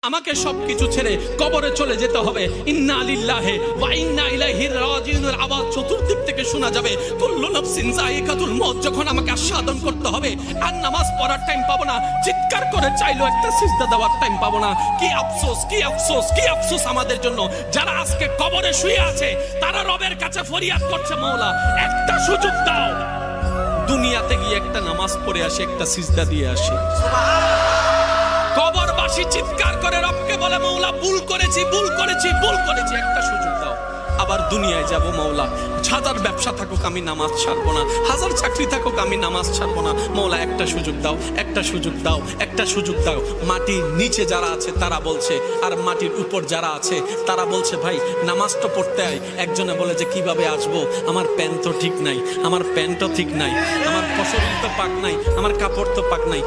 আমাকে সবকিছু ছেড়ে কবরে চলে যেতে হবে। ইন্না লিল্লাহি ওয়া ইন্না ইলাইহি রাজিউনের আওয়াজ চতুর্দিক থেকে শোনা যাবে। কুল্লু নাফসিন যায়িকাতুল মউত যখন আমাকে আস্বাদন করতে হবে, আর নামাজ পড়ার টাইম পাবো না, চিৎকার করে চাইলো একটা সিজদা দেওয়ার টাইম পাবো না। কি আফসোস, কি আফসোস, কি আফসোস আমাদের জন্য যারা আজকে কবরে শুয়ে আছে, তারা রবের কাছে ফরিয়াদ করছে, মাওলা একটা সুযোগ দাও, দুনিয়াতে গিয়ে একটা নামাজ পড়ে আসে, একটা সিজদা দিয়ে আসে। কবরবাসী চিৎকার করে রবকে বলে, মাওলা ভুল করেছি, ভুল করেছি, ভুল করেছি, একটা সুযোগ দাও। আবার দুনিয়ায় যাব, মাওলা হাজার ব্যবসা থাকুক আমি নামাজ ছাড়বো না, হাজার চাকরি থাকুক আমি নামাজ ছাড়বো না, মাওলা একটা সুযোগ দাও, একটা সুযোগ দাও, একটা সুযোগ দাও। মাটির নিচে যারা আছে তারা বলছে, আর মাটির উপর যারা আছে তারা বলছে, ভাই নামাজ তো পড়তে আয়। একজনে বলে যে কিভাবে আসবো, আমার প্যান্ট তো ঠিক নাই, আমার প্যান্টও ঠিক নাই, আমার শরীর তো পাক নাই, আমার কাপড় তো পাক নাই,